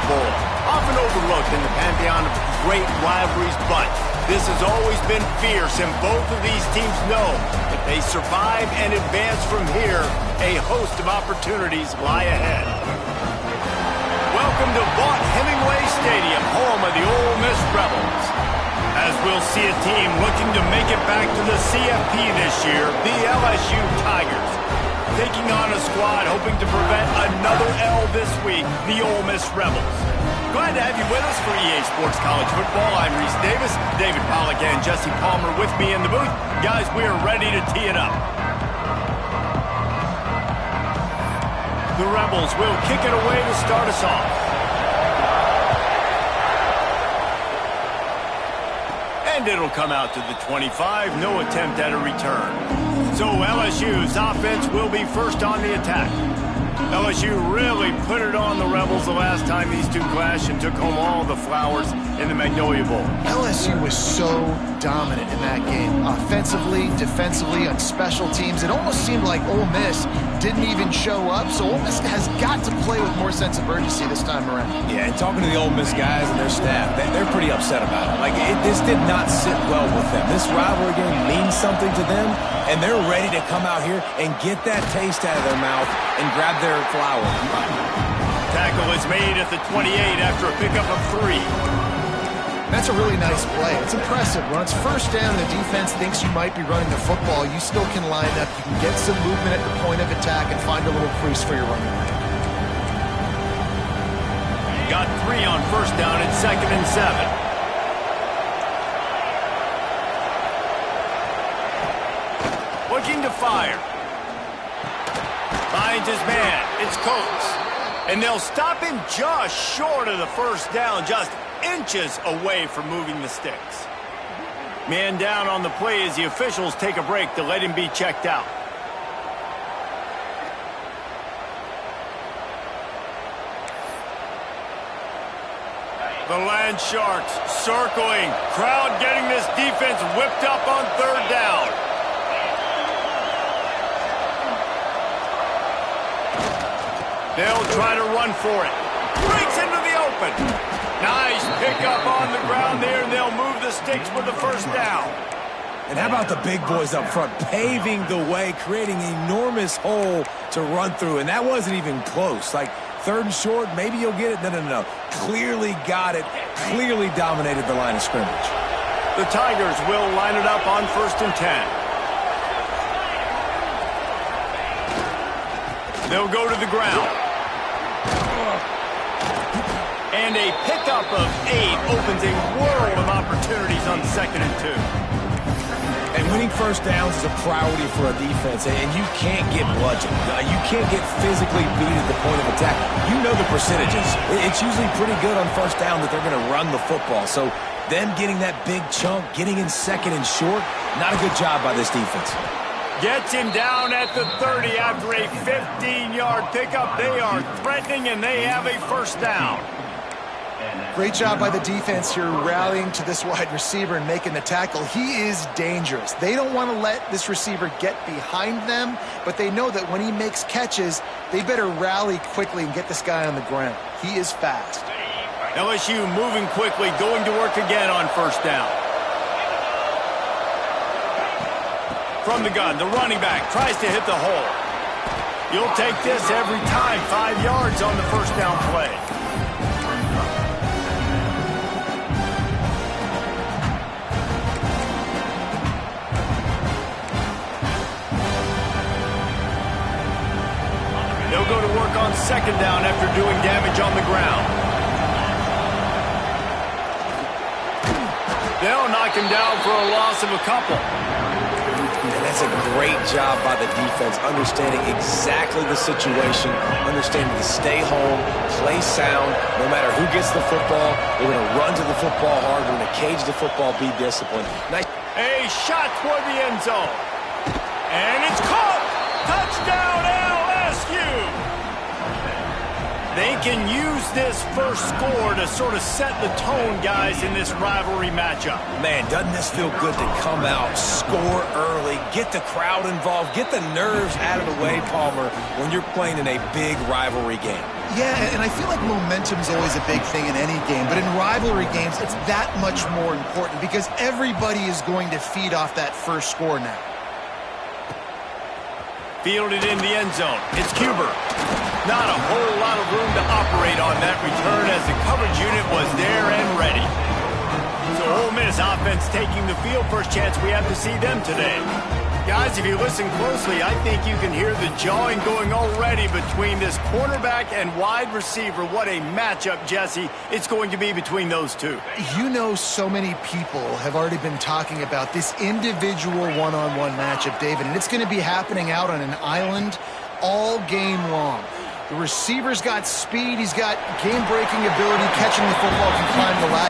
Bowl. Often overlooked in the pantheon of great rivalries, but this has always been fierce, and both of these teams know if they survive and advance from here, a host of opportunities lie ahead. Welcome to Vaught-Hemingway Stadium, home of the Ole Miss Rebels. As we'll see a team looking to make it back to the CFP this year, the LSU Tigers. Taking on a squad hoping to prevent another L this week, the Ole Miss Rebels. Glad to have you with us for EA Sports College Football. I'm Reese Davis, David Pollack and Jesse Palmer with me in the booth. Guys, we are ready to tee it up. The Rebels will kick it away to start us off. And it'll come out to the 25, no attempt at a return. So LSU's offense will be first on the attack. LSU really put it on the Rebels the last time these two clashed and took home all the flowers in the Magnolia Bowl. LSU was so dominant in that game. Offensively, defensively, on special teams. It almost seemed like Ole Miss didn't even show up, so Ole Miss has got to play with more sense of urgency this time around. Yeah, and talking to the Ole Miss guys and their staff, they're pretty upset about it. This did not sit well with them. This rivalry game means something to them, and they're ready to come out here and get that taste out of their mouth and grab their flower. Tackle is made at the 28 after a pickup of 3. That's a really nice play. It's impressive. When it's first down, the defense thinks you might be running the football. You still can line up. You can get some movement at the point of attack and find a little crease for your running back. Got 3 on first down at 2nd and 7. Looking to fire. Finds his man. It's Coates. And they'll stop him just short of the first down, just inches away from moving the sticks. Man down on the play as the officials take a break to let him be checked out. The Land Sharks circling. Crowd getting this defense whipped up on 3rd down. They'll try to run for it. Breaks into the open. Nice pickup on the ground there, and they'll move the sticks for the first down. And how about the big boys up front, paving the way, creating an enormous hole to run through, and that wasn't even close. 3rd and short, maybe you'll get it. No. Clearly got it, clearly dominated the line of scrimmage. The Tigers will line it up on 1st and 10. They'll go to the ground. And a pickup of 8 opens a world of opportunities on 2nd and 2. And winning first downs is a priority for a defense, and you can't get bludgeoned. You can't get physically beat at the point of attack. You know the percentages. It's usually pretty good on first down that they're going to run the football. So them getting that big chunk, getting in 2nd and short, not a good job by this defense. Gets him down at the 30 after a 15-yard pickup. They are threatening, and they have a first down. Great job by the defense here rallying to this wide receiver and making the tackle. He is dangerous. They don't want to let this receiver get behind them, but they know that when he makes catches, they better rally quickly and get this guy on the ground. He is fast. LSU moving quickly, going to work again on first down. From the gun, the running back tries to hit the hole. You'll take this every time. 5 yards on the first down play. They'll go to work on 2nd down after doing damage on the ground. They'll knock him down for a loss of a couple. And that's a great job by the defense, understanding exactly the situation, understanding to stay home, play sound, no matter who gets the football. They're going to run to the football hard. They're going to cage the football, be disciplined. Nice. A shot toward the end zone. And it's caught. Touchdown, LSU. They can use this first score to sort of set the tone, guys, in this rivalry matchup. Man, doesn't this feel good to come out, score early, get the crowd involved, get the nerves out of the way, Palmer, when you're playing in a big rivalry game. Yeah, and I feel like momentum's always a big thing in any game, but in rivalry games, it's that much more important because everybody is going to feed off that first score now. Fielded in the end zone. It's Cuber. Not a whole lot of room to operate on that return as the coverage unit was there and ready. So Ole Miss offense taking the field. First chance we have to see them today. Guys, if you listen closely, I think you can hear the jawing going already between this cornerback and wide receiver. What a matchup, Jesse, it's going to be between those two. You know, so many people have already been talking about this individual one-on-one matchup, David, and it's going to be happening out on an island all game long. The receiver's got speed, he's got game-breaking ability, catching the football, can climb the ladder.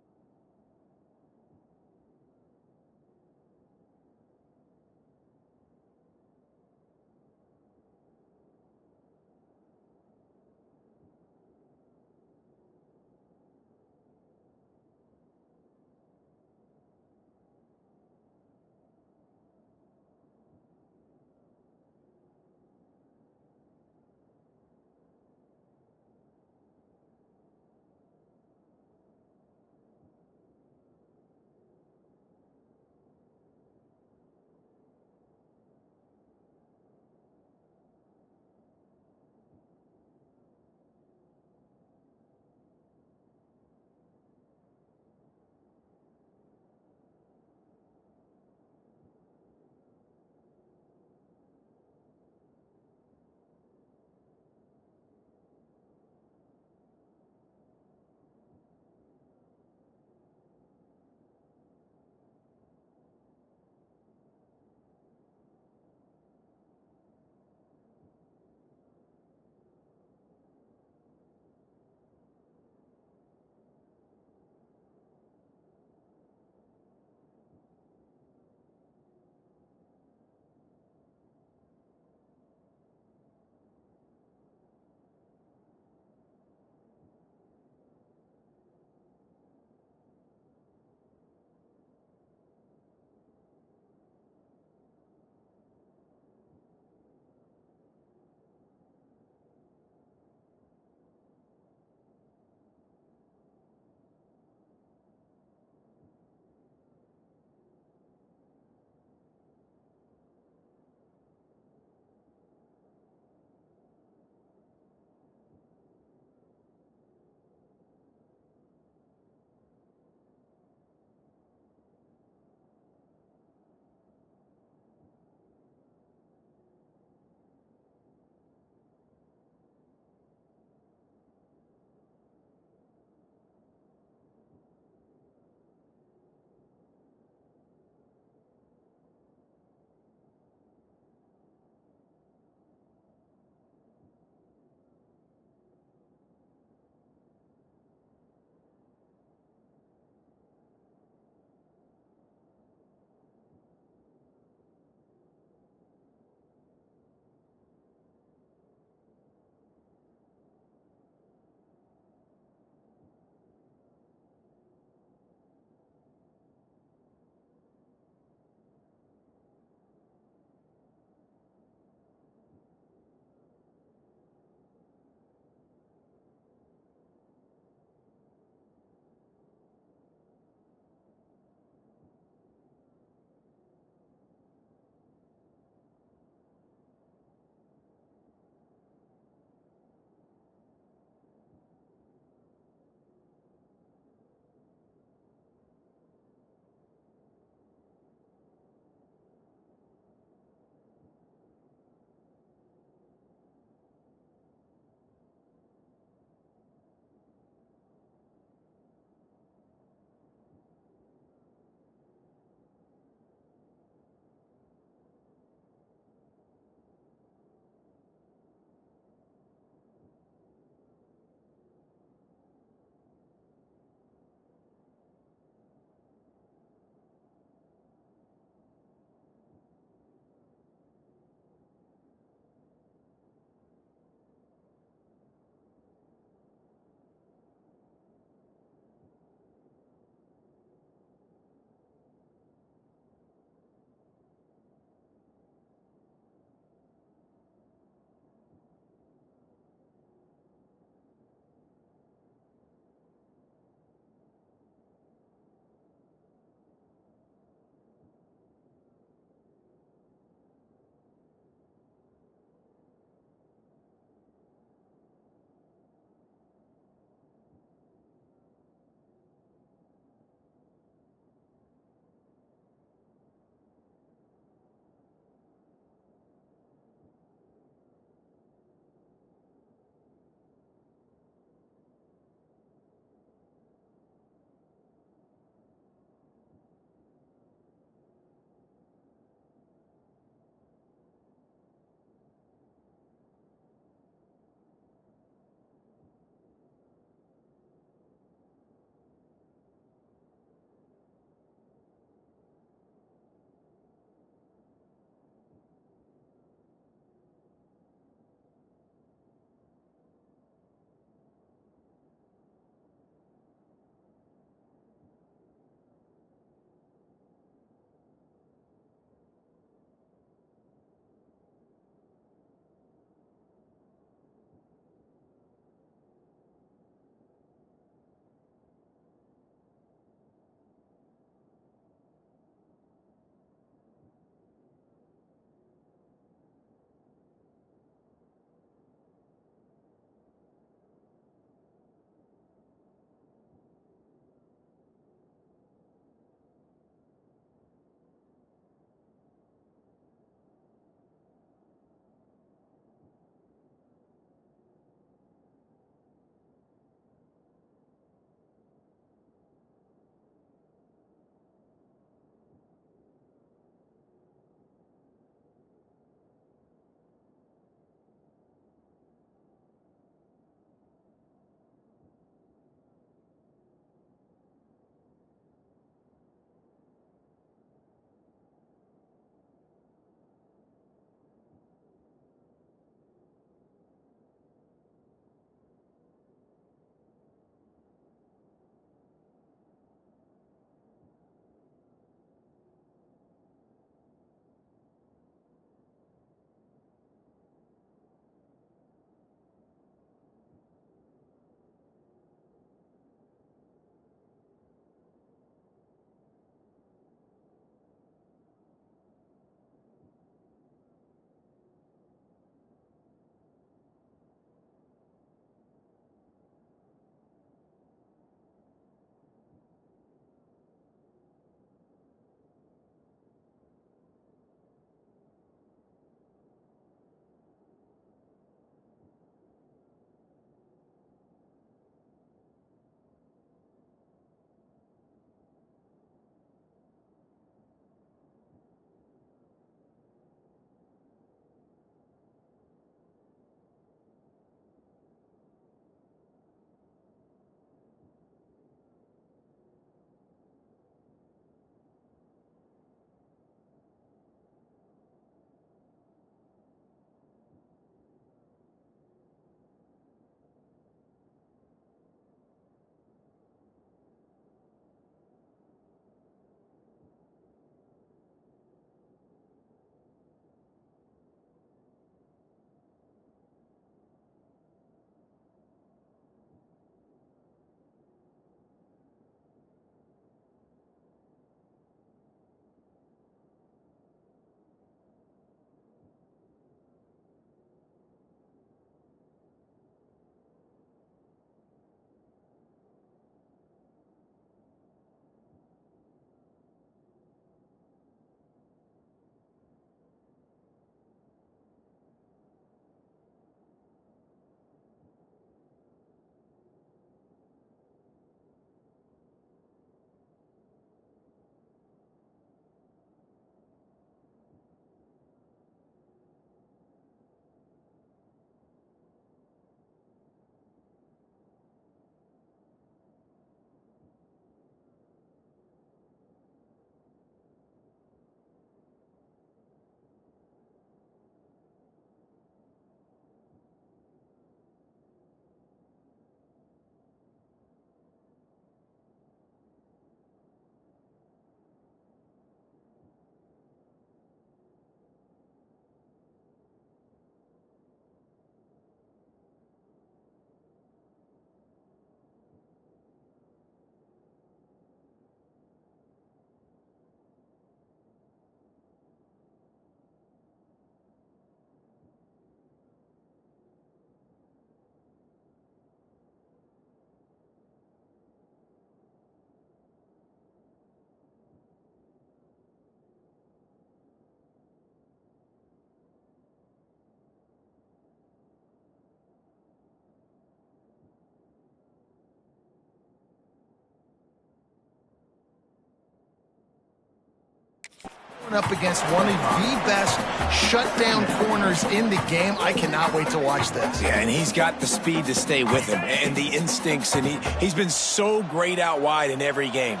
up against one of the best shutdown corners in the game. I cannot wait to watch this. Yeah, and he's got the speed to stay with him and the instincts, and he's been so great out wide in every game.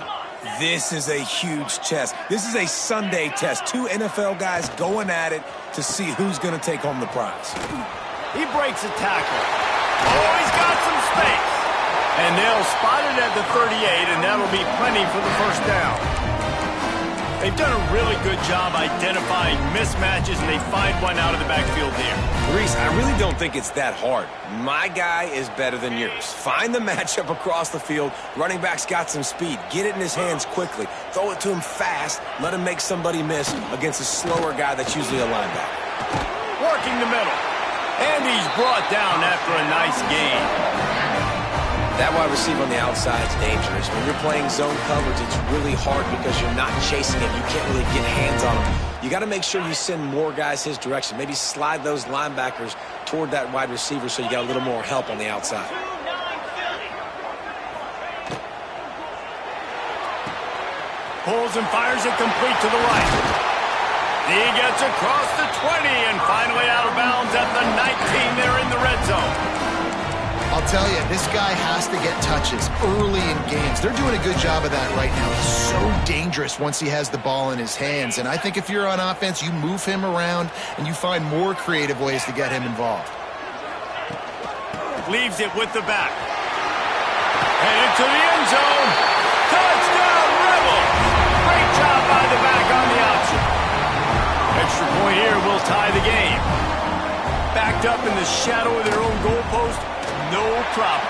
This is a huge test. This is a Sunday test. Two NFL guys going at it to see who's going to take home the prize. He breaks a tackle. Oh, he's got some space. And they'll spot it at the 38, and that'll be plenty for the first down. They've done a really good job identifying mismatches, and they find one out of the backfield here. Reese, I really don't think it's that hard. My guy is better than yours. Find the matchup across the field. Running back's got some speed. Get it in his hands quickly. Throw it to him fast. Let him make somebody miss against a slower guy that's usually a linebacker. Working the middle. And he's brought down after a nice gain. That wide receiver on the outside is dangerous. When you're playing zone coverage, it's really hard because you're not chasing him. You can't really get hands on him. You got to make sure you send more guys his direction. Maybe slide those linebackers toward that wide receiver so you got a little more help on the outside. Pulls and fires it complete to the right. He gets across the 20 and finally out of bounds at the 19. They're in the red zone. I'll tell you, this guy has to get touches early in games. They're doing a good job of that right now. He's so dangerous once he has the ball in his hands. And I think if you're on offense, you move him around and you find more creative ways to get him involved. Leaves it with the back. And into the end zone. Touchdown, Rebels! Great job by the back on the option. Extra point here will tie the game. Backed up in the shadow of their own goalpost. No problem.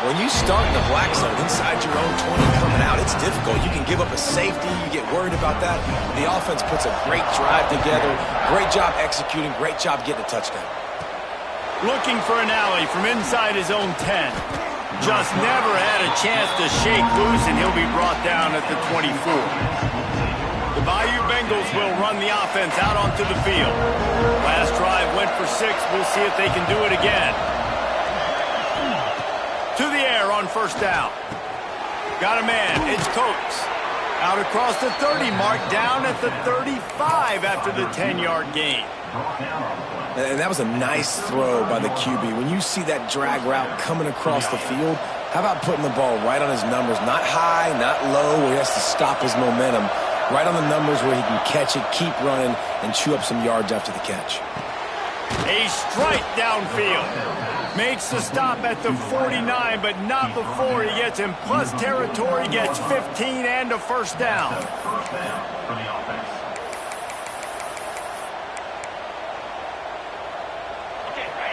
When you start in the black zone inside your own 20 coming out, it's difficult. You can give up a safety. You get worried about that. The offense puts a great drive together. Great job executing. Great job getting a touchdown. Looking for an alley from inside his own 10. Just never had a chance to shake loose, and he'll be brought down at the 24. The Bayou Bengals will run the offense out onto the field. Last drive went for 6. We'll see if they can do it again. To the air on first down. Got a man. It's Coates. Out across the 30 mark, down at the 35 after the 10-yard gain. And that was a nice throw by the QB. When you see that drag route coming across the field, how about putting the ball right on his numbers? Not high, not low, where he has to stop his momentum. Right on the numbers where he can catch it, keep running, and chew up some yards after the catch. A strike downfield. Makes the stop at the 49, but not before he gets in plus territory, gets 15 and a first down.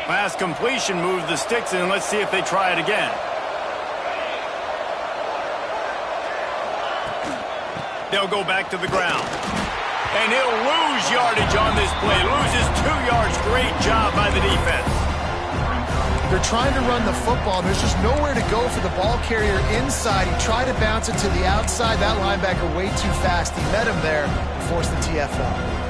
Pass completion moves the sticks in. Let's see if they try it again. They'll go back to the ground. And he'll lose yardage on this play. Loses 2 yards. Great job by the defense. They're trying to run the football, and there's just nowhere to go for the ball carrier inside. He tried to bounce it to the outside. That linebacker way too fast. He met him there and forced the TFL.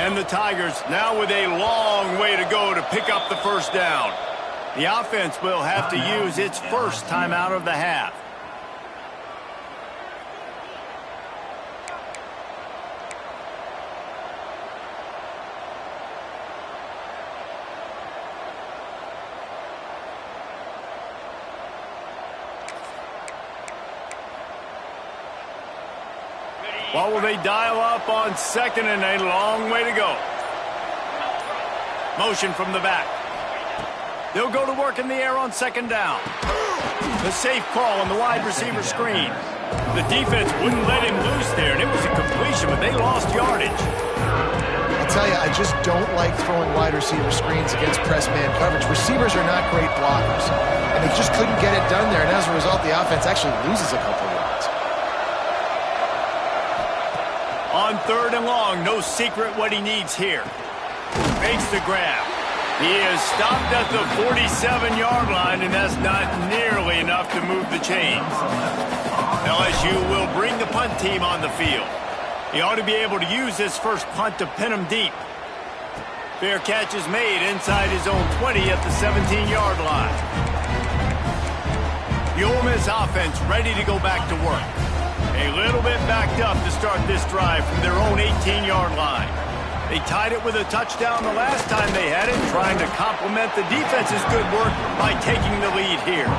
And the Tigers now with a long way to go to pick up the first down. The offense will have to use its first timeout of the half. What will they dial up on second and a long way to go? Motion from the back. They'll go to work in the air on second down. The safe call on the wide receiver screen. The defense wouldn't let him loose there, and it was a completion, but they lost yardage. I'll tell you, I just don't like throwing wide receiver screens against press man coverage. Receivers are not great blockers, and they just couldn't get it done there, and as a result, the offense actually loses a couple of yards. On third and long, no secret what he needs here. Makes the grab. He is stopped at the 47-yard line, and that's not nearly enough to move the chains. LSU will bring the punt team on the field. He ought to be able to use this first punt to pin him deep. Fair catch is made inside his own 20 at the 17-yard line. The Ole Miss offense ready to go back to work. A little bit backed up to start this drive from their own 18-yard line. They tied it with a touchdown the last time they had it, trying to complement the defense's good work by taking the lead here.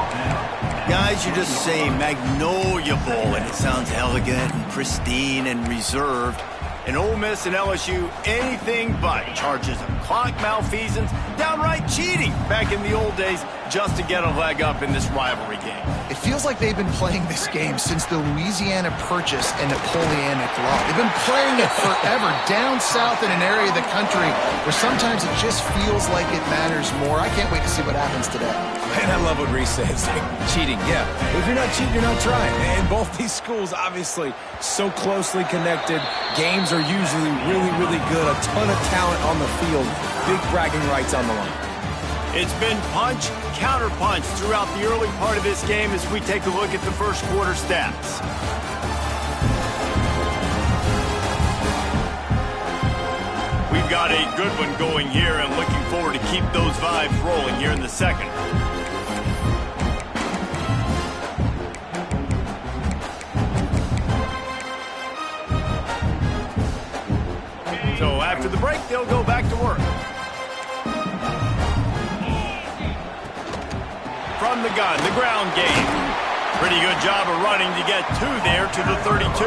Guys, you just say Magnolia Bowl, and it sounds elegant and pristine and reserved. And Ole Miss and LSU, anything but. Charges of clock malfeasance, downright cheating back in the old days just to get a leg up in this rivalry game. It feels like they've been playing this game since the Louisiana Purchase and Napoleonic Law. They've been playing it forever down south in an area of the country where sometimes it just feels like it matters more. I can't wait to see what happens today. And I love what Reese says. Cheating, yeah. If you're not cheating, you're not trying. And both these schools, obviously, so closely connected. Games are usually really, really good. A ton of talent on the field. Big bragging rights on the line. It's been punch, counter-punch throughout the early part of this game as we take a look at the first quarter stats. We've got a good one going here and looking forward to keep those vibes rolling here in the second. So after the break, they'll go back to work. From the gun, the ground game. Pretty good job of running to get two there to the 32.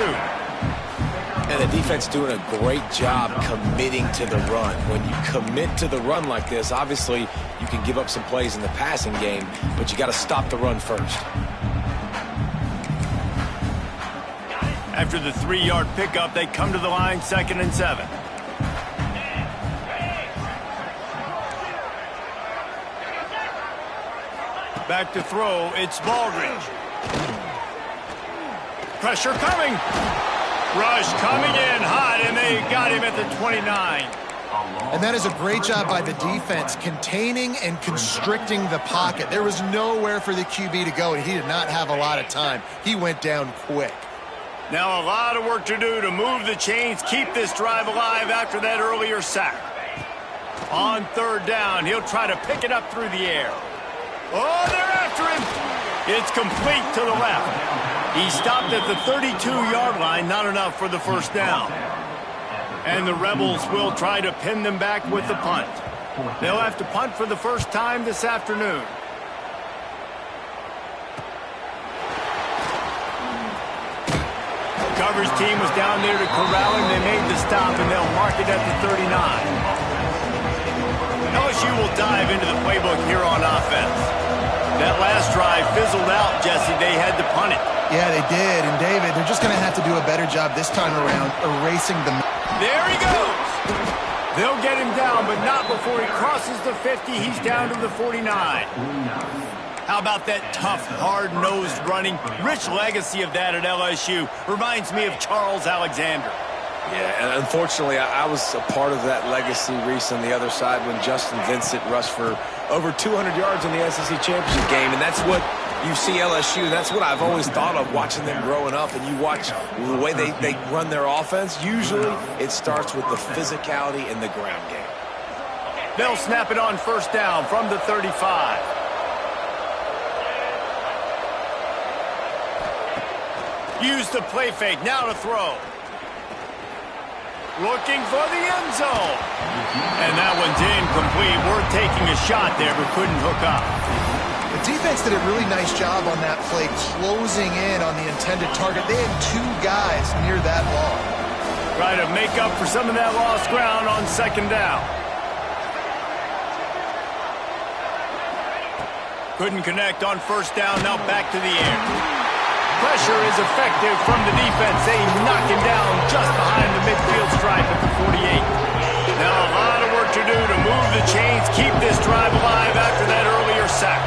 And the defense doing a great job committing to the run. When you commit to the run like this, obviously you can give up some plays in the passing game, but you got to stop the run first. After the 3-yard pickup, they come to the line, 2nd and 7. Back to throw, it's Baldridge. Pressure coming. Rush coming in hot, and they got him at the 29. And that is a great job by the defense, containing and constricting the pocket. There was nowhere for the QB to go, and he did not have a lot of time. He went down quick. Now a lot of work to do to move the chains, keep this drive alive after that earlier sack. On 3rd down, he'll try to pick it up through the air. Oh, they're after him. It's complete to the left. He stopped at the 32-yard line, not enough for the first down. And the Rebels will try to pin them back with the punt. They'll have to punt for the first time this afternoon. The coverage team was down there to corral him. They made the stop, and they'll mark it at the 39. LSU will dive into the playbook here on offense. That last drive fizzled out, Jesse. They had to punt it. Yeah, they did. And, David, they're just going to have to do a better job this time around erasing the... There he goes. They'll get him down, but not before he crosses the 50. He's down to the 49. How about that tough, hard-nosed running? Rich legacy of that at LSU. Reminds me of Charles Alexander. Yeah, and unfortunately, I was a part of that legacy, Reese, on the other side when Justin Vincent rushed for over 200 yards in the SEC Championship game, and that's what you see LSU. That's what I've always thought of watching them growing up, and you watch the way they run their offense. Usually, it starts with the physicality in the ground game. They'll snap it on 1st down from the 35. Use the play fake, now to throw. Looking for the end zone. And that one's incomplete. We're taking a shot there, but couldn't hook up. The defense did a really nice job on that play, closing in on the intended target. They had 2 guys near that ball. Try to make up for some of that lost ground on 2nd down. Couldn't connect on 1st down. Now back to the air. Pressure is effective from the defense. They knock him down just behind the midfield stripe at the 48. Now a lot of work to do to move the chains, keep this drive alive after that earlier sack.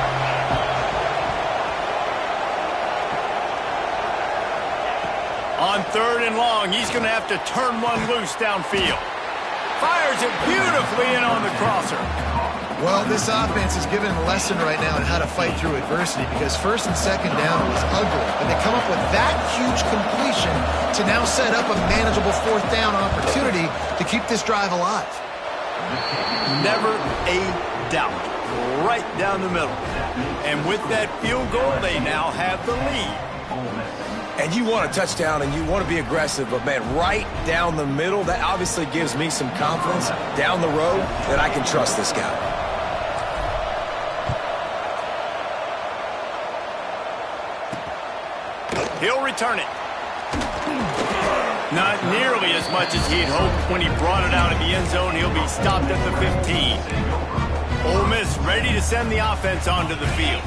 On 3rd and long, he's going to have to turn one loose downfield. Fires it beautifully in on the crosser. Well, this offense is given a lesson right now on how to fight through adversity because first and second down was ugly. And they come up with that huge completion to now set up a manageable fourth down opportunity to keep this drive alive. Never a doubt. Right down the middle. And with that field goal, they now have the lead. And you want a touchdown and you want to be aggressive, but, man, right down the middle, that obviously gives me some confidence down the road that I can trust this guy. He'll return it. Not nearly as much as he'd hoped when he brought it out of the end zone. He'll be stopped at the 15. Ole Miss ready to send the offense onto the field.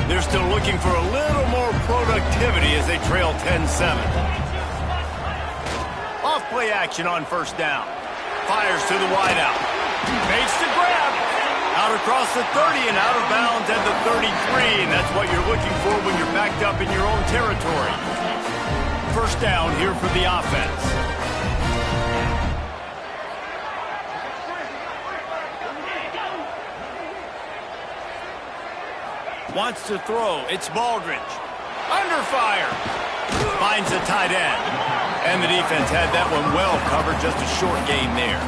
They're still looking for a little more productivity as they trail 10-7. Off play action on first down. Fires to the wideout. Makes the grab. Out across the 30 and out of bounds at the 33. And that's what you're looking for when you're backed up in your own territory. First down here for the offense. Wants to throw. It's Baldridge. Under fire. Finds the tight end. And the defense had that one well covered. Just a short gain there.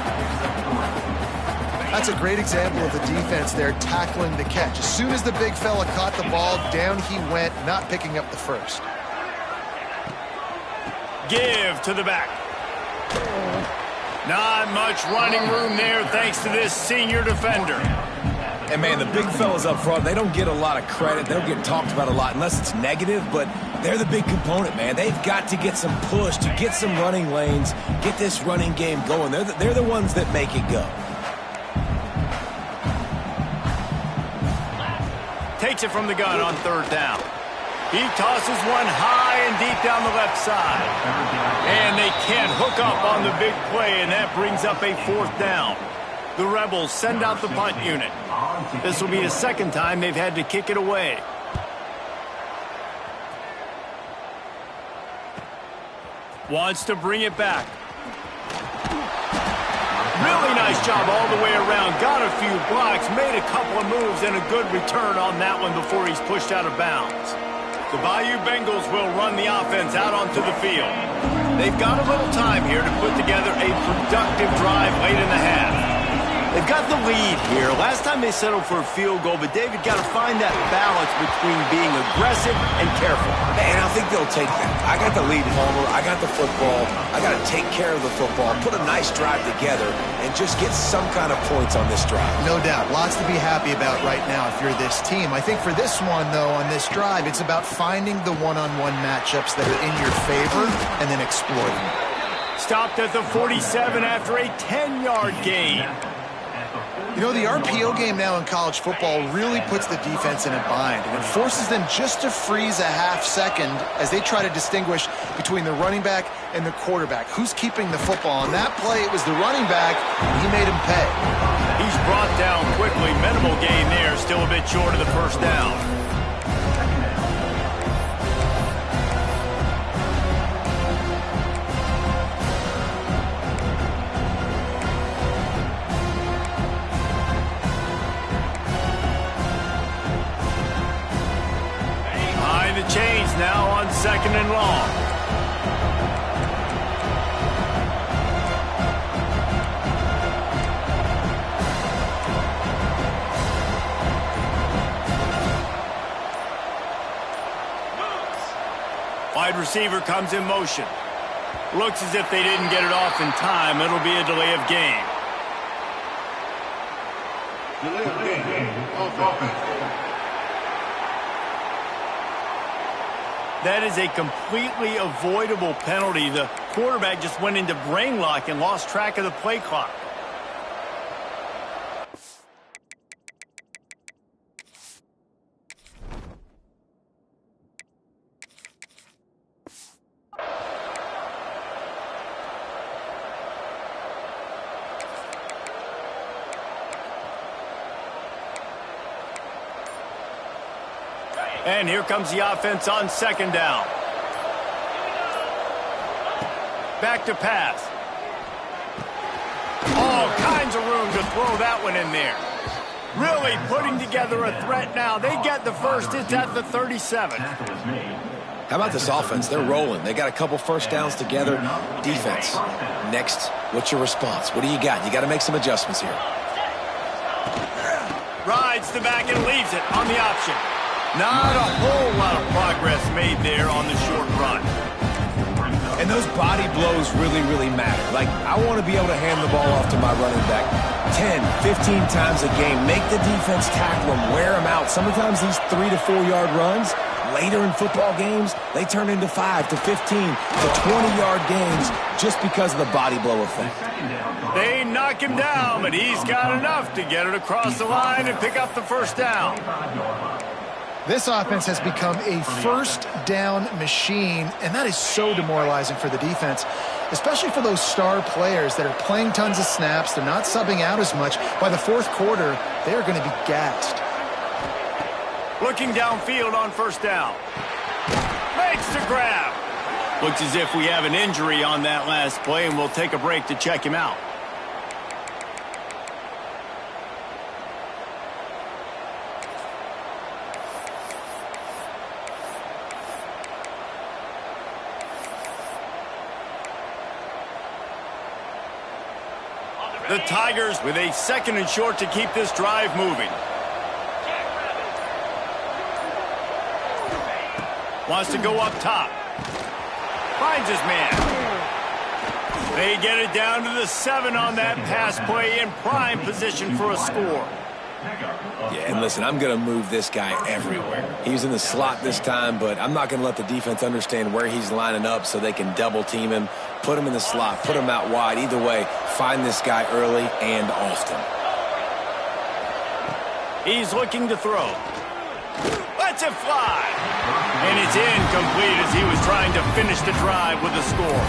That's a great example of the defense there tackling the catch. As soon as the big fella caught the ball, down he went, not picking up the first. Give to the back. Not much running room there thanks to this senior defender. And, man, the big fellas up front, they don't get a lot of credit. They don't get talked about a lot unless it's negative, but they're the big component, man. They've got to get some push, to get some running lanes, get this running game going. They're the ones that make it go. Takes it from the gun on third down. He tosses one high and deep down the left side. And they can't hook up on the big play, and that brings up a fourth down. The Rebels send out the punt unit. This will be the second time they've had to kick it away. Wants to bring it back. Really nice job all the way around. Got a few blocks, made a couple of moves, and a good return on that one before he's pushed out of bounds. The Bayou Bengals will run the offense out onto the field. They've got a little time here to put together a productive drive late in the half. They've got the lead here. Last time they settled for a field goal, but David got to find that balance between being aggressive and careful. And I think they'll take that. I got the lead, Homer. I got the football. I got to take care of the football, put a nice drive together, and just get some kind of points on this drive. No doubt. Lots to be happy about right now if you're this team. I think for this one, though, on this drive, it's about finding the one-on-one matchups that are in your favor and then exploiting them. Stopped at the 47 after a 10-yard gain. You know, the RPO game now in college football really puts the defense in a bind, and it forces them just to freeze a half second as they try to distinguish between the running back and the quarterback. Who's keeping the football? On that play, it was the running back, and he made him pay. He's brought down quickly. Minimal gain there, still a bit short of the first down. Chains now on second and long. Wide receiver comes in motion. Looks as if they didn't get it off in time. It'll be a delay of game. Delay of game. Off offense. That is a completely avoidable penalty. The quarterback just went into brain lock and lost track of the play clock. And here comes the offense on second down. Back to pass. All kinds of room to throw that one in there. Really putting together a threat now. They get the first. It's at the 37. How about this offense? They're rolling. They got a couple first downs together. Defense. Next, what's your response? What do you got? You got to make some adjustments here. Rides the back and leaves it on the option. Not a whole lot of progress made there on the short run. And those body blows really, really matter. Like, I want to be able to hand the ball off to my running back 10, 15 times a game. Make the defense tackle them, wear them out. Sometimes these 3 to 4 yard runs, later in football games, they turn into 5 to 15 to 20-yard games just because of the body blow effect. They knock him down, but he's got enough to get it across the line and pick up the first down. This offense has become a first down machine, and that is so demoralizing for the defense, especially for those star players that are playing tons of snaps. They're not subbing out as much. By the fourth quarter, they're going to be gassed. Looking downfield on first down. Makes the grab. Looks as if we have an injury on that last play, and we'll take a break to check him out. The Tigers with a 2nd and short to keep this drive moving. Wants to go up top. Finds his man. They get it down to the 7 on that pass play in prime position for a score. Yeah, and listen, I'm going to move this guy everywhere. He's in the slot this time, but I'm not going to let the defense understand where he's lining up so they can double team him, put him in the slot, put him out wide. Either way, find this guy early and often. He's looking to throw. Lets it fly. And it's incomplete as he was trying to finish the drive with a score.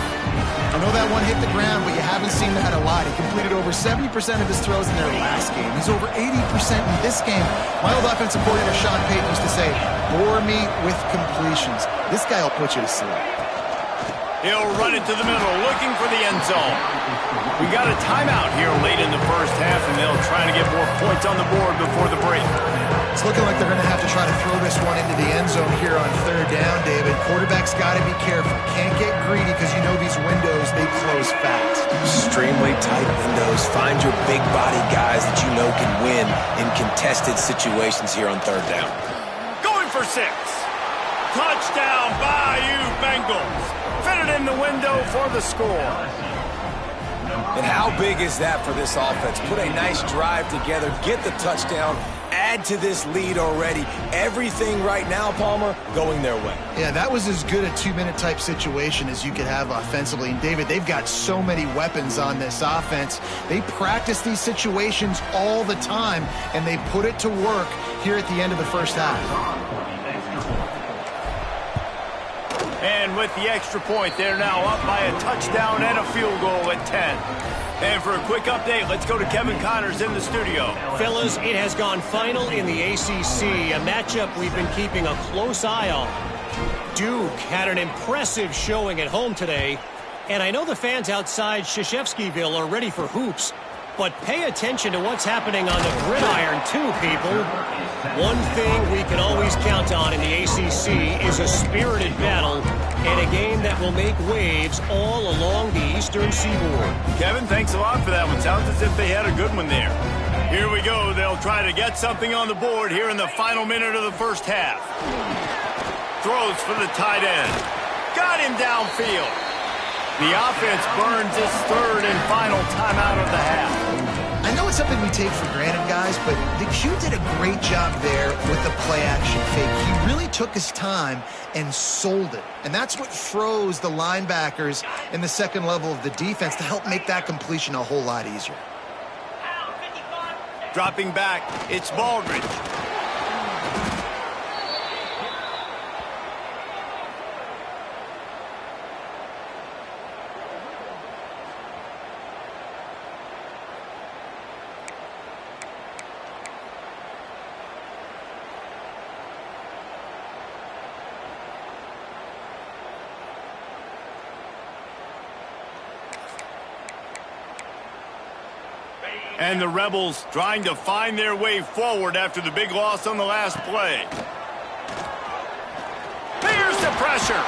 I know that one hit the ground, but you haven't seen that a lot. He completed over 70% of his throws in their last game. He's over 80% in this game. My old offensive coordinator, Sean Payton, used to say, bore me with completions. This guy will put you to sleep. He'll run it to the middle, looking for the end zone. We got a timeout here late in the first half, and they'll try to get more points on the board before the break. It's looking like they're going to have to try to throw this one into the end zone here on 3rd down, David. Quarterback's got to be careful. Can't get greedy because you know these windows, they close fast. Extremely tight windows. Find your big body guys that you know can win in contested situations here on 3rd down. Going for 6. Touchdown, Bayou Bengals. Fit it in the window for the score. And how big is that for this offense? Put a nice drive together, get the touchdown, add to this lead already. Everything right now, Palmer, going their way. Yeah, that was as good a 2-minute type situation as you could have offensively. And, David, they've got so many weapons on this offense. They practice these situations all the time, and they put it to work here at the end of the first half. And with the extra point, they're now up by a touchdown and a field goal at 10. And for a quick update, let's go to Kevin Connors in the studio. Fellas, it has gone final in the ACC, a matchup we've been keeping a close eye on. Duke had an impressive showing at home today, and I know the fans outside Krzyzewskiville are ready for hoops, but pay attention to what's happening on the gridiron too, people. One thing we can always count on in the ACC is a spirited battle and a game that will make waves all along the Eastern Seaboard. Kevin, thanks a lot for that one. Sounds as if they had a good one there. Here we go. They'll try to get something on the board here in the final minute of the first half. Throws for the tight end. Got him downfield. The offense burns its 3rd and final timeout of the half. I know it's something we take for granted, guys, but the Q did a great job there with the play-action fake. He really took his time and sold it. And that's what froze the linebackers in the second level of the defense to help make that completion a whole lot easier. Dropping back, it's Baldridge. And the Rebels trying to find their way forward after the big loss on the last play. Here's the pressure.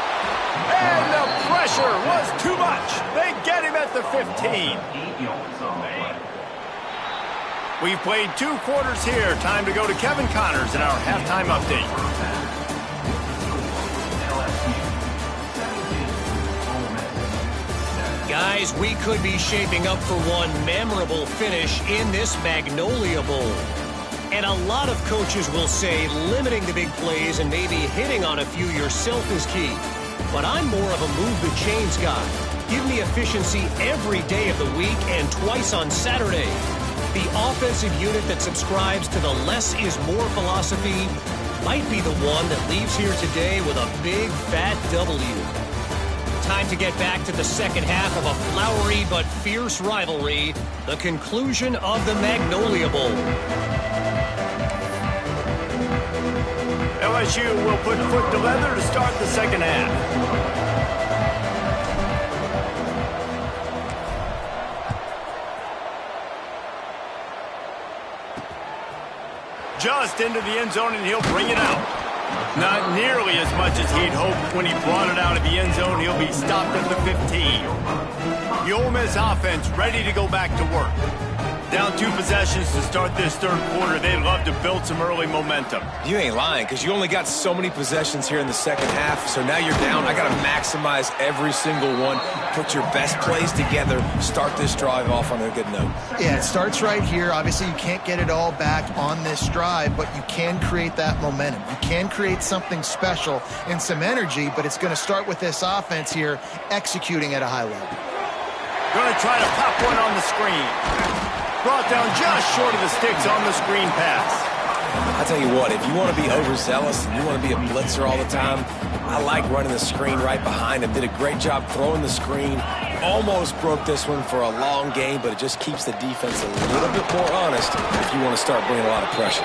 And the pressure was too much. They get him at the 15. We've played 2 quarters here. Time to go to Kevin Connors in our halftime update. Guys, we could be shaping up for one memorable finish in this Magnolia Bowl. And a lot of coaches will say limiting the big plays and maybe hitting on a few yourself is key. But I'm more of a move the chains guy. Give me efficiency every day of the week and twice on Saturday. The offensive unit that subscribes to the less is more philosophy might be the one that leaves here today with a big fat W. Time to get back to the second half of a flowery but fierce rivalry, the conclusion of the Magnolia Bowl. LSU will put foot to leather to start the second half. Just into the end zone, and he'll bring it out. Not nearly as much as he'd hoped when he brought it out of the end zone. He'll be stopped at the 15. The Ole Miss offense ready to go back to work. Down 2 possessions to start this third quarter. They'd love to build some early momentum. You ain't lying, because you only got so many possessions here in the second half, so now you're down. I got to maximize every single one, put your best plays together, start this drive off on a good note. Yeah, it starts right here. Obviously, you can't get it all back on this drive, but you can create that momentum. You can create something special and some energy, but it's going to start with this offense here executing at a high level. Going to try to pop one on the screen. Brought down just short of the sticks on the screen pass. I tell you what, if you want to be overzealous and you want to be a blitzer all the time, I like running the screen right behind him. Did a great job throwing the screen. Almost broke this one for a long game, but it just keeps the defense a little bit more honest if you want to start bringing a lot of pressure.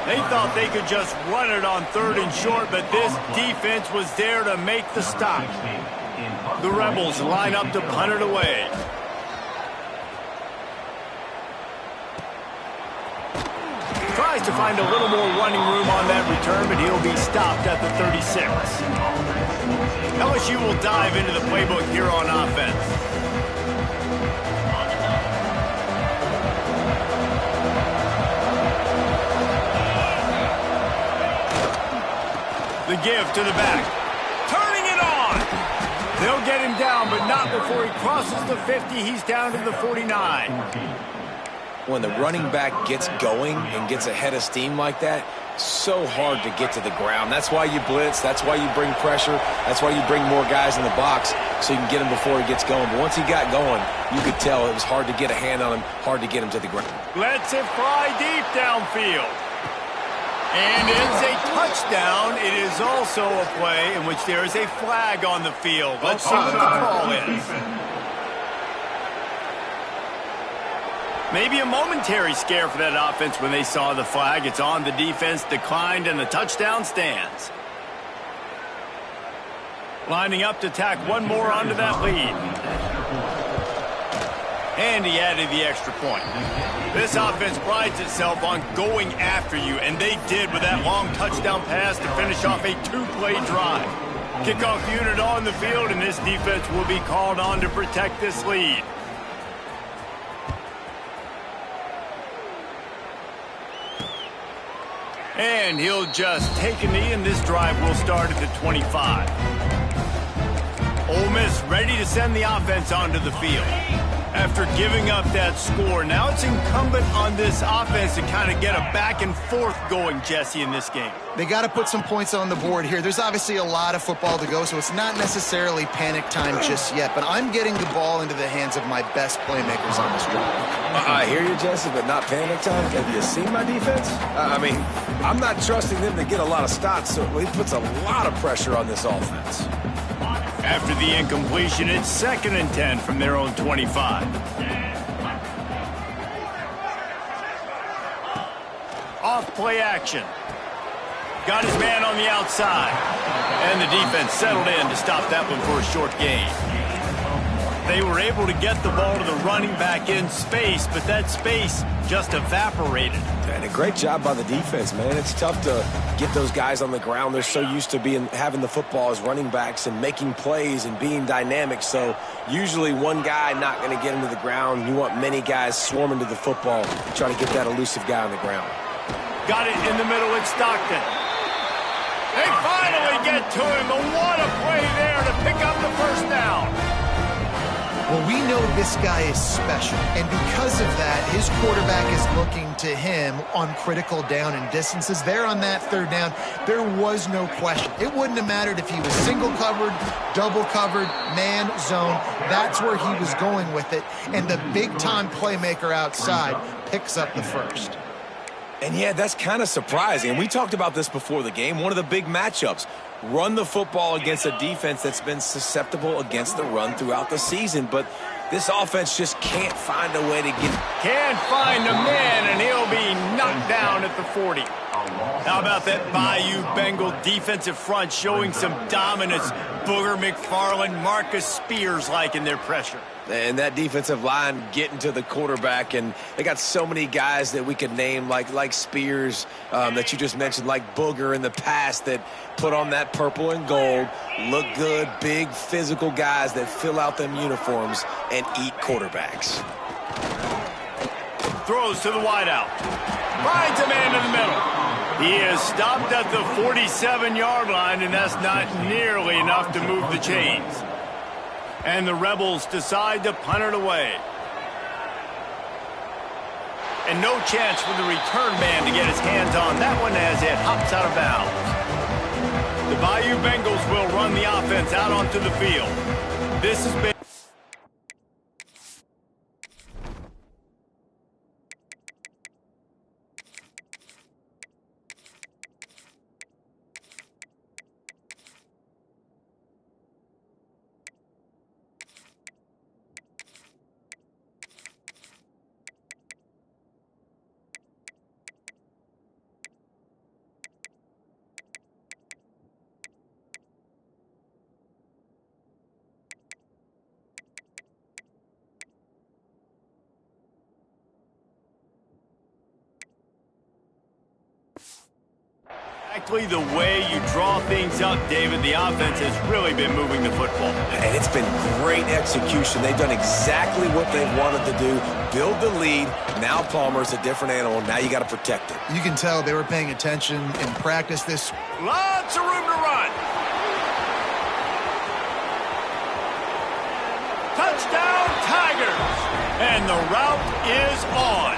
They thought they could just run it on 3rd and short, but this defense was there to make the stop. The Rebels line up to punt it away. Tries to find a little more running room on that return, but he'll be stopped at the 36. LSU will dive into the playbook here on offense. The give to the back. Turning it on! They'll get him down, but not before he crosses the 50. He's down to the 49. When the running back gets going and gets ahead of steam like that, so hard to get to the ground. That's why you blitz. That's why you bring pressure. That's why you bring more guys in the box so you can get him before he gets going. But once he got going, you could tell it was hard to get a hand on him, hard to get him to the ground. Lets it fly deep downfield. And it's a touchdown. It is also a play in which there is a flag on the field. Let's see what the call is. Maybe a momentary scare for that offense when they saw the flag. It's on, the defense declined, and the touchdown stands. Lining up to tack one more onto that lead. And he added the extra point. This offense prides itself on going after you, and they did with that long touchdown pass to finish off a 2-play drive. Kickoff unit on the field, and this defense will be called on to protect this lead. And he'll just take a knee, and this drive will start at the 25. Ole Miss ready to send the offense onto the field. After giving up that score, now it's incumbent on this offense to kind of get a back and forth going, Jesse, in this game. They got to put some points on the board here. There's obviously a lot of football to go, so it's not necessarily panic time just yet, but I'm getting the ball into the hands of my best playmakers on this drive. I hear you, Jesse, but not panic time. Have you seen my defense? I mean, I'm not trusting them to get a lot of stops, so he puts a lot of pressure on this offense. After the incompletion, it's 2nd and 10 from their own 25. Off play action. Got his man on the outside. And the defense settled in to stop that one for a short gain. They were able to get the ball to the running back in space, but that space just evaporated. And a great job by the defense, man. It's tough to get those guys on the ground. They're so used to having the football as running backs and making plays and being dynamic. So usually one guy not going to get into the ground. You want many guys swarming to the football, try to get that elusive guy on the ground. Got it in the middle with Stockton. They finally get to him, but what a play there to pick up the first down. Well, we know this guy is special, and because of that, his quarterback is looking to him on critical down and distances. There on that third down, there was no question. It wouldn't have mattered if he was single covered, double covered, man, zone. That's where he was going with it, and the big-time playmaker outside picks up the first. And yeah, that's kind of surprising. We talked about this before the game. One of the big matchups. Run the football against a defense that's been susceptible against the run throughout the season. But this offense just can't find a way to get... Can't find a man, and he'll be knocked down at the 40. How about that Bayou Bengal defensive front showing some dominance? Booger McFarland, Marcus Spears-like in their pressure. And that defensive line getting to the quarterback, and they got so many guys that we could name like Spears that you just mentioned, like Booger in the past, that put on that purple and gold, look good, big physical guys that fill out them uniforms and eat quarterbacks. Throws to the wideout. Finds a man in the middle. He is stopped at the 47-yard line, and that's not nearly enough to move the chains. And the Rebels decide to punt it away. And no chance for the return man to get his hands on that one as it hops out of bounds. The Bayou Bengals will run the offense out onto the field. This has been... Exactly the way you draw things up, David. The offense has really been moving the football. And it's been great execution. They've done exactly what they've wanted to do. Build the lead. Now Palmer's a different animal. Now you got to protect it. You can tell they were paying attention in practice this. Lots of room to run. Touchdown, Tigers. And the route is on.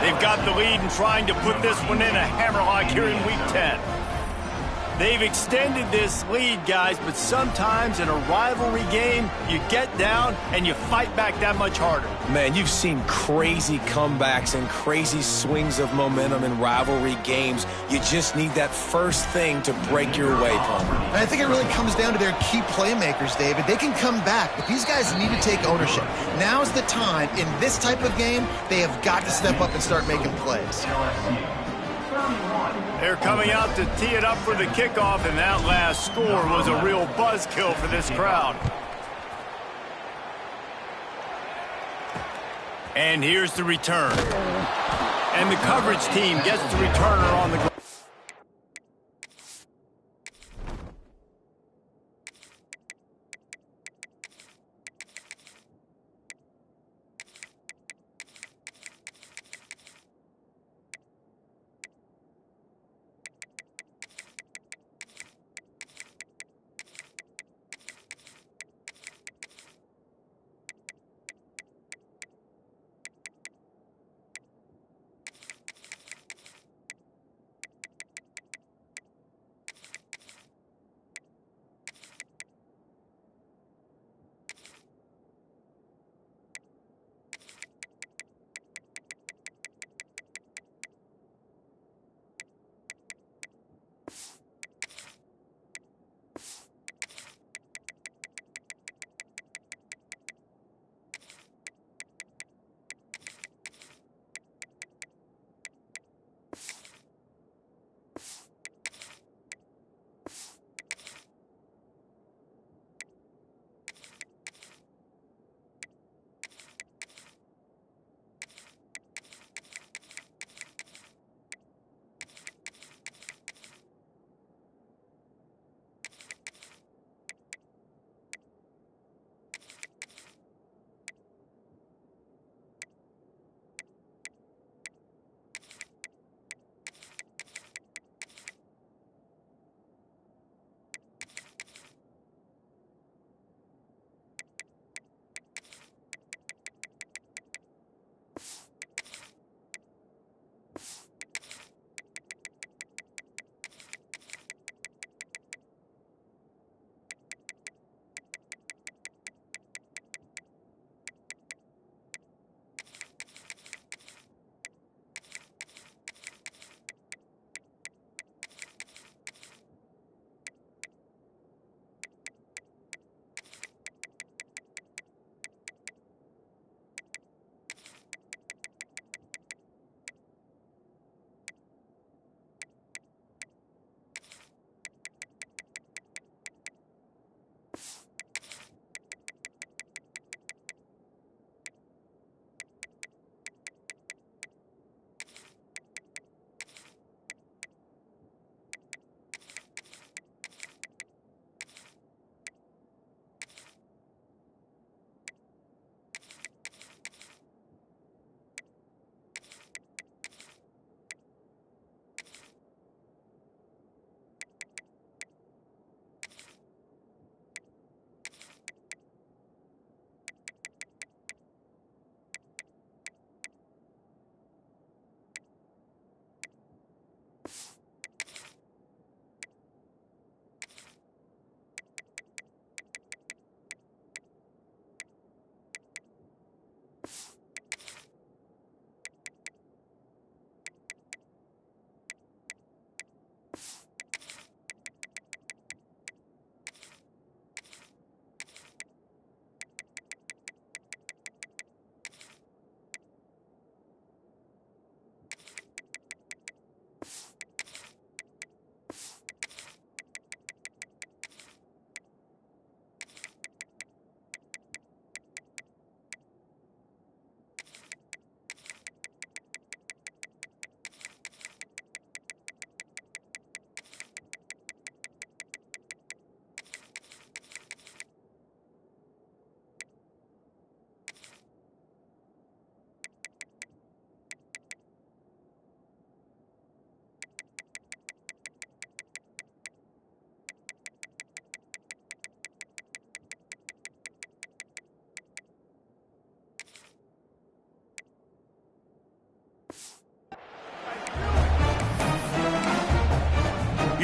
They've got the lead and trying to put this one in a hammerlock here in Week 10. They've extended this lead, guys, but sometimes in a rivalry game, you get down and you fight back that much harder. Man, you've seen crazy comebacks and crazy swings of momentum in rivalry games. You just need that first thing to break your way, Palmer. And I think it really comes down to their key playmakers, David. They can come back, but these guys need to take ownership. Now's the time. In this type of game, they have got to step up and start making plays. They're coming out to tee it up for the kickoff, and that last score was a real buzzkill for this crowd. And here's the return. And the coverage team gets the returner on the ground.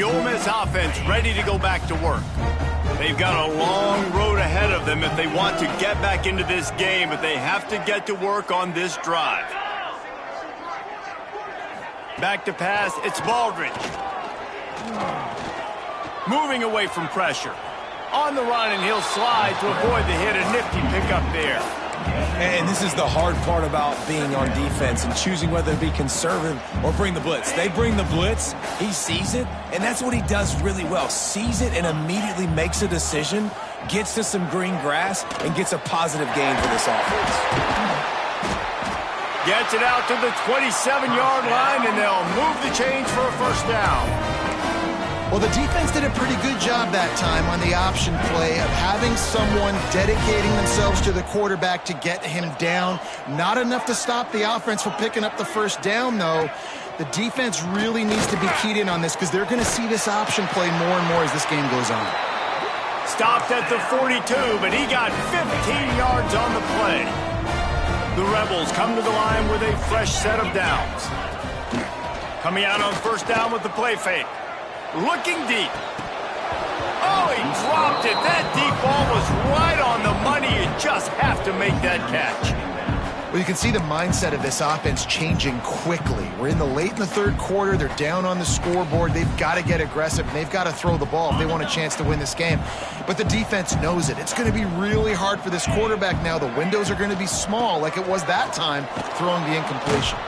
The Ole Miss offense ready to go back to work. They've got a long road ahead of them if they want to get back into this game, but they have to get to work on this drive. Back to pass, it's Baldridge. Moving away from pressure. On the run, and he'll slide to avoid the hit. A nifty pickup there. And this is the hard part about being on defense and choosing whether to be conservative or bring the blitz. They bring the blitz, he sees it, and that's what he does really well. Sees it and immediately makes a decision, gets to some green grass, and gets a positive gain for this offense. Gets it out to the 27-yard line, and they'll move the chains for a first down. Well, the defense did a pretty good job that time on the option play of having someone dedicating themselves to the quarterback to get him down. Not enough to stop the offense from picking up the first down, though. The defense really needs to be keyed in on this because they're going to see this option play more and more as this game goes on. Stopped at the 42, but he got 15 yards on the play. The Rebels come to the line with a fresh set of downs. Coming out on first down with the play fake. Looking deep. Oh, he dropped it. That deep ball was right on the money. You just have to make that catch. Well, you can see the mindset of this offense changing quickly. We're in the third quarter. They're down on the scoreboard. They've got to get aggressive, and they've got to throw the ball if they want a chance to win this game. But the defense knows it. It's going to be really hard for this quarterback now. The windows are going to be small like it was that time throwing the incompletion.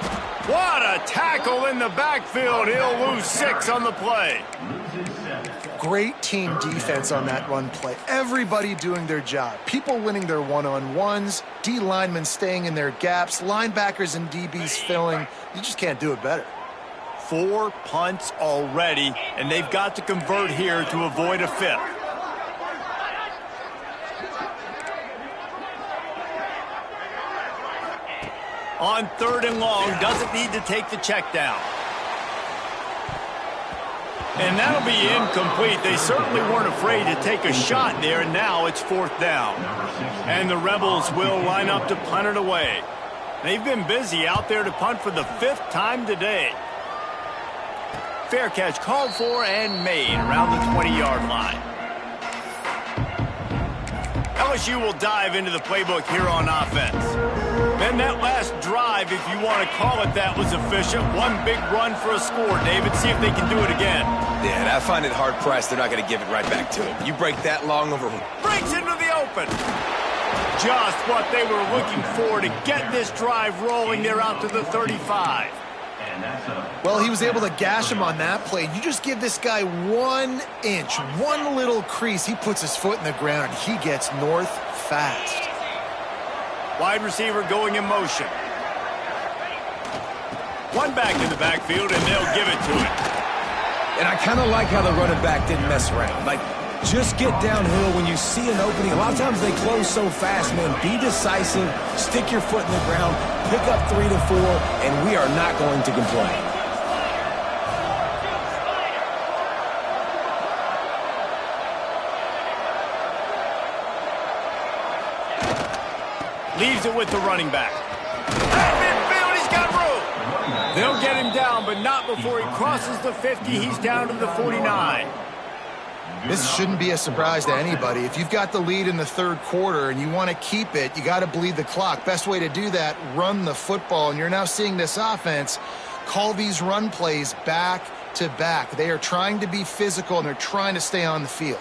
What a tackle in the backfield. He'll lose 6 on the play. Great team defense on that run play. Everybody doing their job. People winning their one-on-ones, D linemen staying in their gaps, linebackers and DBs filling. You just can't do it better. 4 punts already, and they've got to convert here to avoid a 5th. On 3rd and long, doesn't need to take the check down. And that'll be incomplete. They certainly weren't afraid to take a shot there, and now it's 4th down. And the Rebels will line up to punt it away. They've been busy out there to punt for the 5th time today. Fair catch called for and made around the 20-yard line. LSU will dive into the playbook here on offense. Then that last drive, if you want to call it that, was efficient. One big run for a score, David. See if they can do it again. Yeah, and I find it hard-pressed. They're not going to give it right back to him. You break that long over... Breaks into the open. Just what they were looking for to get this drive rolling. They're out to the 35. Well, he was able to gash him on that play. You just give this guy 1 inch, one little crease. He puts his foot in the ground, and he gets north fast. Wide receiver going in motion. One back in the backfield, and they'll give it to him. And I kind of like how the running back didn't mess around. Like, just get downhill when you see an opening. A lot of times they close so fast, man. Be decisive, stick your foot in the ground, pick up 3 to 4, and we are not going to complain. Leaves it with the running back. At midfield, he's got room. They'll get him down, but not before he crosses the 50. He's down to the 49. This shouldn't be a surprise to anybody. If you've got the lead in the 3rd quarter and you want to keep it, you got to bleed the clock. Best way to do that, run the football. And you're now seeing this offense call these run plays back to back. They are trying to be physical, and they're trying to stay on the field.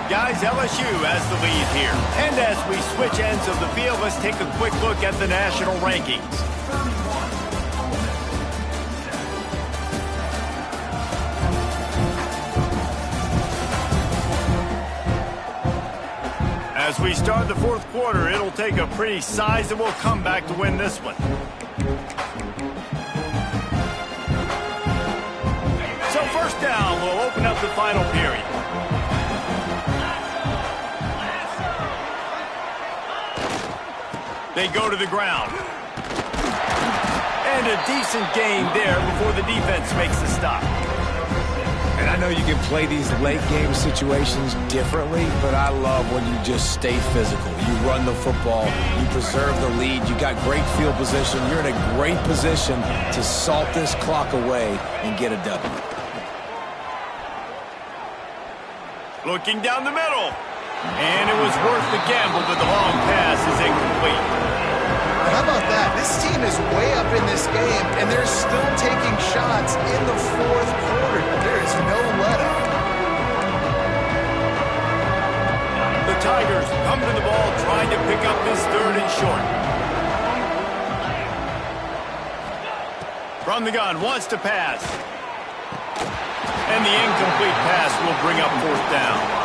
Guys, LSU has the lead here. And as we switch ends of the field, let's take a quick look at the national rankings. As we start the 4th quarter, it'll take a pretty sizable comeback to win this one. So 1st down will open up the final period. They go to the ground. And a decent gain there before the defense makes the stop. And I know you can play these late game situations differently, but I love when you just stay physical. You run the football, you preserve the lead, you got great field position, you're in a great position to salt this clock away and get a W. Looking down the middle. And it was worth the gamble, but the long pass is incomplete. How about that? This team is way up in this game, and they're still taking shots in the fourth quarter. There is no let-up. The Tigers come to the ball trying to pick up this third and short. From the gun, wants to pass. And the incomplete pass will bring up fourth down.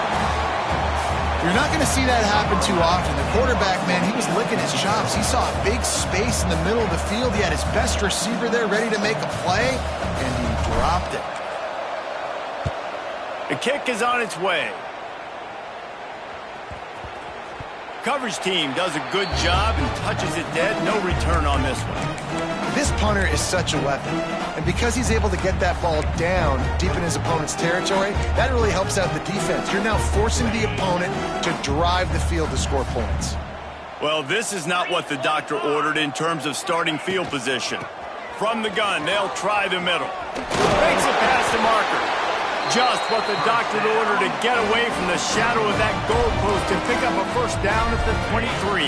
You're not going to see that happen too often. The quarterback, man, he was licking his chops. He saw a big space in the middle of the field. He had his best receiver there ready to make a play, and he dropped it. The kick is on its way. Coverage team does a good job and touches it dead. No return on this one. This punter is such a weapon, and because he's able to get that ball down deep in his opponent's territory, that really helps out the defense. You're now forcing the opponent to drive the field to score points. Well, this is not what the doctor ordered in terms of starting field position. From the gun, they'll try the middle. Makes it past the marker. Just what the doctor ordered to get away from the shadow of that goalpost and pick up a first down at the 23.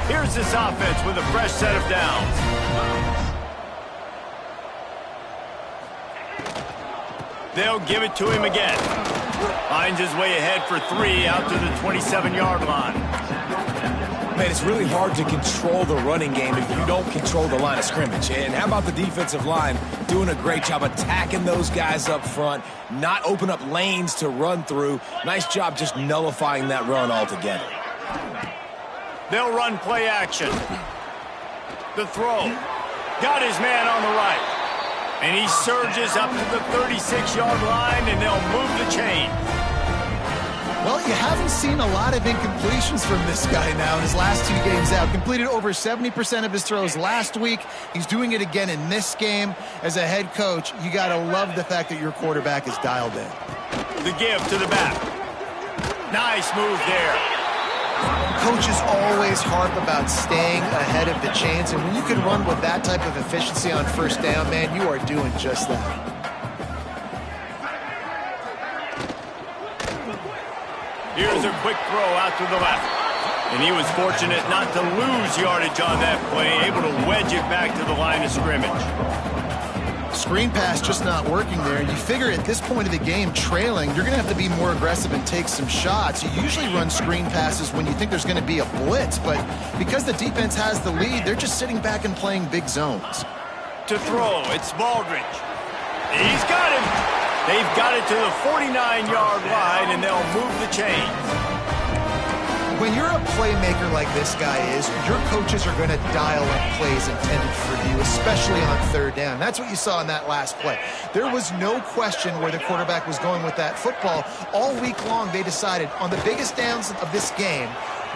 Here's this offense with a fresh set of downs. They'll give it to him again. Finds his way ahead for 3 out to the 27-yard line. Man, it's really hard to control the running game if you don't control the line of scrimmage. And how about the defensive line doing a great job attacking those guys up front, not open up lanes to run through. Nice job just nullifying that run altogether. They'll run play action. The throw. Got his man on the right. And he surges up to the 36-yard line, and they'll move the chain. Well, you haven't seen a lot of incompletions from this guy now in his last 2 games out. Completed over 70% of his throws last week. He's doing it again in this game. As a head coach, you got to love the fact that your quarterback is dialed in. The give to the back. Nice move there. Coaches always harp about staying ahead of the chains, and when you can run with that type of efficiency on first down, man, you are doing just that. Here's a quick throw out to the left. And he was fortunate not to lose yardage on that play, able to wedge it back to the line of scrimmage. Screen pass just not working there. You figure at this point of the game, trailing, you're going to have to be more aggressive and take some shots. You usually run screen passes when you think there's going to be a blitz, but because the defense has the lead, they're just sitting back and playing big zones. To throw, it's Baldridge. He's got him. They've got it to the 49-yard line, and they'll move the chains. When you're a playmaker like this guy is, your coaches are going to dial up plays intended for you, especially on third down. That's what you saw in that last play. There was no question where the quarterback was going with that football. All week long, they decided on the biggest downs of this game,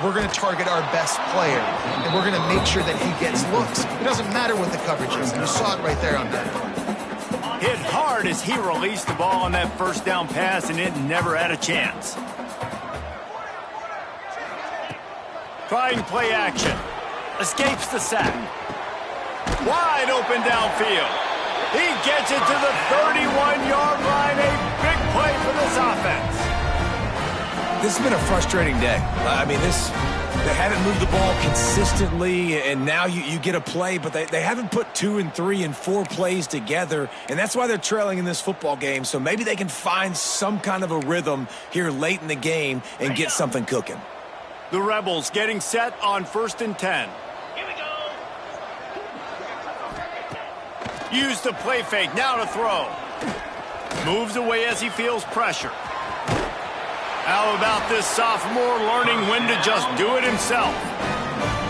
we're going to target our best player, and we're going to make sure that he gets looks. It doesn't matter what the coverage is, and you saw it right there on that. Hit hard as he released the ball on that first down pass, and it never had a chance. Trying play action. Escapes the sack. Wide open downfield. He gets it to the 31-yard line. A big play for this offense. This has been a frustrating day. They haven't moved the ball consistently, and now you get a play, but they haven't put 2 and 3 and 4 plays together, and that's why they're trailing in this football game. So maybe they can find some kind of a rhythm here late in the game and get something cooking. The Rebels getting set on 1st and 10. Here we go. Use the play fake, now to throw. Moves away as he feels pressure. How about this sophomore learning when to just do it himself?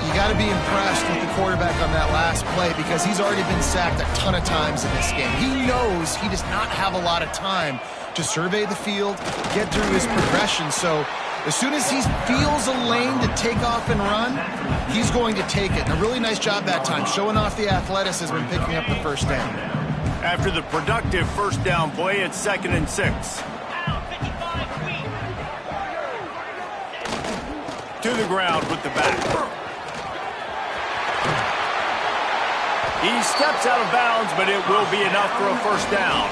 You got to be impressed with the quarterback on that last play because he's already been sacked a ton of times in this game. He knows he does not have a lot of time to survey the field, get through his progression, so as soon as he feels a lane to take off and run, he's going to take it. And a really nice job that time, showing off the athleticism and picking up the first down. After the productive first down play, it's 2nd and 6. To the ground with the back. He steps out of bounds, but it will be enough for a first down.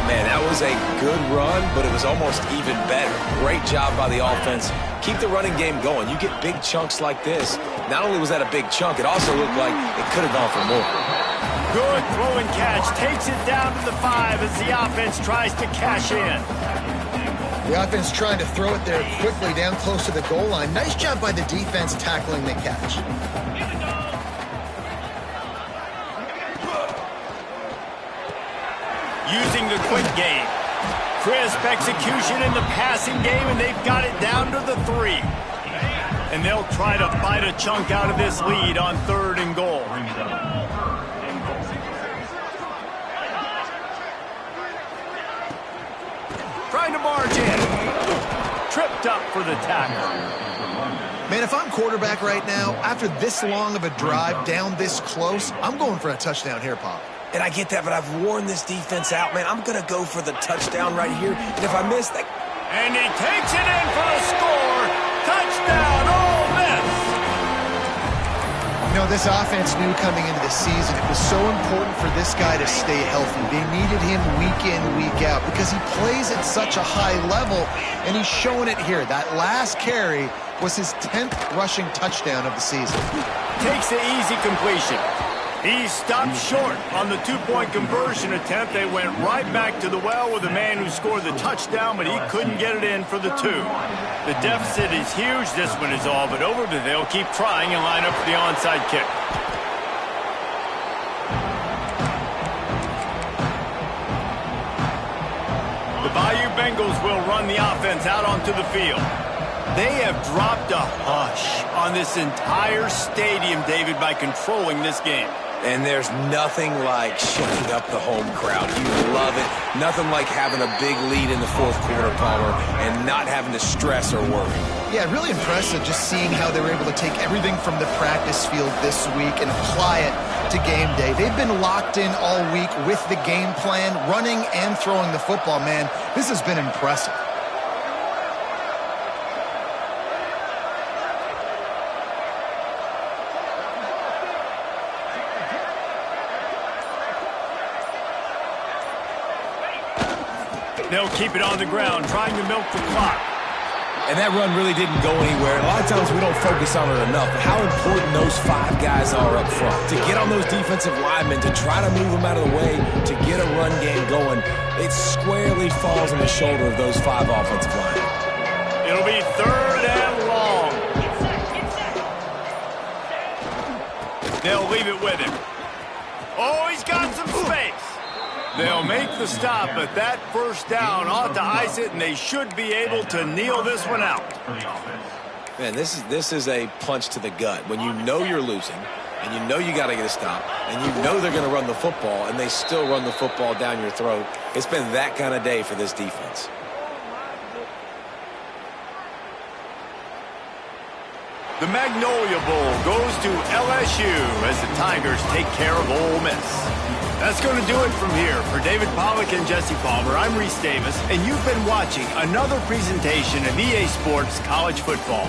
Man, that was a good run, but it was almost even better. Great job by the offense. Keep the running game going. You get big chunks like this. Not only was that a big chunk, it also looked like it could have gone for more. Good throw and catch. Takes it down to the 5 as the offense tries to cash in. The offense trying to throw it there quickly down close to the goal line. Nice job by the defense tackling the catch. Using the quick game. Crisp execution in the passing game, and they've got it down to the 3. And they'll try to bite a chunk out of this lead on 3rd and goal. Trying to barge in. Tripped up for the tackle. Man, if I'm quarterback right now, after this long of a drive down this close, I'm going for a touchdown here, Pop. And I get that, but I've worn this defense out, man. I'm going to go for the touchdown right here. And if I miss that... And he takes it in for the score. Touchdown, Ole Miss. You know, this offense knew coming into the season it was so important for this guy to stay healthy. They needed him week in, week out because he plays at such a high level, and he's showing it here. That last carry was his 10th rushing touchdown of the season. Takes the easy completion. He stopped short on the 2-point conversion attempt. They went right back to the well with the man who scored the touchdown, but he couldn't get it in for the 2. The deficit is huge. This one is all but over, but they'll keep trying and line up for the onside kick. The Bayou Bengals will run the offense out onto the field. They have dropped a hush on this entire stadium, David, by controlling this game. And there's nothing like shutting up the home crowd. You love it. Nothing like having a big lead in the 4th quarter, Palmer, and not having to stress or worry. Yeah, really impressive just seeing how they were able to take everything from the practice field this week and apply it to game day. They've been locked in all week with the game plan, running and throwing the football, man. This has been impressive. They'll keep it on the ground, trying to milk the clock. And that run really didn't go anywhere. A lot of times we don't focus on it enough, but how important those 5 guys are up front. To get on those defensive linemen, to try to move them out of the way, to get a run game going, it squarely falls on the shoulder of those 5 offensive linemen. It'll be 3rd and long. They'll leave it with him. Oh, he's got some space. They'll make the stop, but that first down ought to ice it, and they should be able to kneel this one out. Man, this is a punch to the gut. When you know you're losing, and you know you got to get a stop, and you know they're going to run the football, and they still run the football down your throat, it's been that kind of day for this defense. The Magnolia Bowl goes to LSU as the Tigers take care of Ole Miss. That's going to do it from here. For David Pollack and Jesse Palmer, I'm Reese Davis, and you've been watching another presentation of EA Sports College Football.